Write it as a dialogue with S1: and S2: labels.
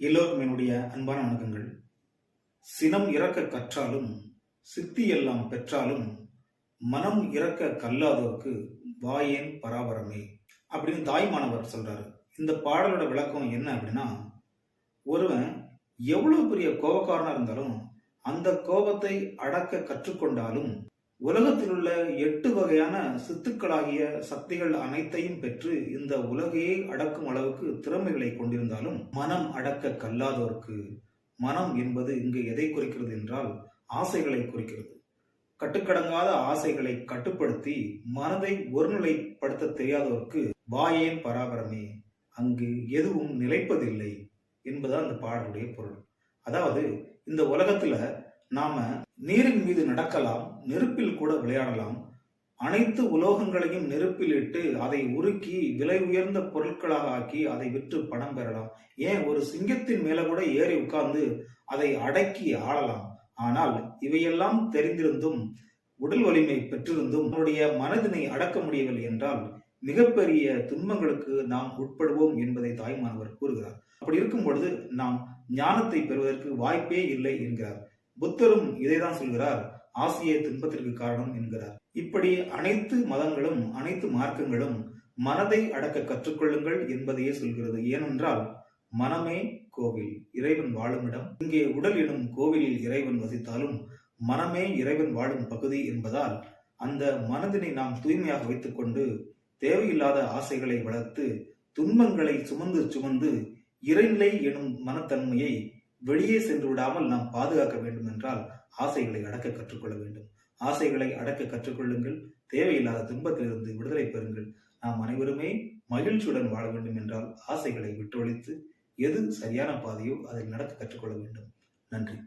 S1: எல்லோருக்கும் என்னுடைய அன்பான வணக்கங்கள். சினம் இறக்க கற்றாலும் சித்தி எல்லாம் பெற்றாலும் மனம் இறக்க கல்லாதோருக்கு வாயேன் பராபரமே அப்படின்னு தாய்மானவர் சொல்றாரு. இந்த பாடலோட விளக்கம் என்ன அப்படின்னா, ஒருவன் எவ்வளவு பெரிய கோபக்காரனா இருந்தாலும் அந்த கோபத்தை அடக்க கற்றுக்கொண்டாலும் உலகத்தில் உள்ள 8 வகையான சித்துக்களாகிய சக்திகள் அனைத்தையும் பெற்று இந்த உலகையே அடக்கும் அளவுக்கு திறமைகளை கொண்டிருந்தாலும் மனம் அடக்க கல்லாதோருக்கு, மனம் என்பது இங்கு எதை குறிக்கிறது என்றால் ஆசைகளை குறிக்கிறது. கட்டுக்கடங்காத ஆசைகளை கட்டுப்படுத்தி மனதை ஒருநிலைப்படுத்த தெரியாதோருக்கு வாயேன் பராபரமே, அங்கு எதுவும் நிலைப்பதில்லை என்பதுதான் அந்த பாடலுடைய பொருள். அதாவது இந்த உலகத்துல நாம நீரின் மீது நடக்கலாம், நெருப்பில் கூட விளையாடலாம், அனைத்து உலோகங்களையும் நெருப்பில் இட்டு அதை உருக்கி விலை உயர்ந்த பொருட்களாக ஆக்கி அதை விற்று பணம் பெறலாம். ஏன் ஒரு சிங்கத்தின் மேல கூட ஏறி உட்கார்ந்து அதை அடக்கி ஆளலாம். ஆனால் இவையெல்லாம் தெரிந்திருந்தும் உடல் வலிமை பெற்றிருந்தும் நம்முடைய மனதினை அடக்க முடியவில்லை என்றால் மிகப்பெரிய துன்பங்களுக்கு நாம் உட்படுவோம் என்பதை தாய்மானவர் கூறுகிறார். அப்படி இருக்கும் பொழுது நாம் ஞானத்தை பெறுவதற்கு வாய்ப்பே இல்லை என்கிறார். புத்தரும் இதைதான் சொல்கிறார், ஆசையே துன்பத்திற்கு காரணம் என்கிறார். இப்படி அனைத்து மதங்களும் அனைத்து மார்க்கங்களும் மனதை அடக்க கற்றுக்கொள்ளுங்கள் என்பதையே சொல்கிறது. ஏனென்றால் மனமே கோவில், இறைவன் வாழும் இடம். இங்கே உடல் எனும் கோவிலில் இறைவன் வசித்தாலும் மனமே இறைவன் வாழும் பகுதி என்பதால் அந்த மனதினை நாம் தூய்மையாக வைத்துக் கொண்டு தேவையில்லாத ஆசைகளை வளர்த்து துன்பங்களை சுமந்து சுமந்து இறைநிலை எனும் மனத்தன்மையை வெளியே சென்று விடாமல் நாம் பாதுகாக்க வேண்டும் என்றால் ஆசைகளை அடக்க கற்றுக்கொள்ள வேண்டும். ஆசைகளை அடக்க கற்றுக்கொள்ளுங்கள், தேவையில்லாத துன்பத்திலிருந்து விடுதலை பெறுங்கள். நாம் அனைவருமே மகிழ்ச்சியுடன் வாழ வேண்டும் என்றால் ஆசைகளை விட்டொழித்து எது சரியான பாதையோ அதில் நடக்க கற்றுக்கொள்ள வேண்டும். நன்றி.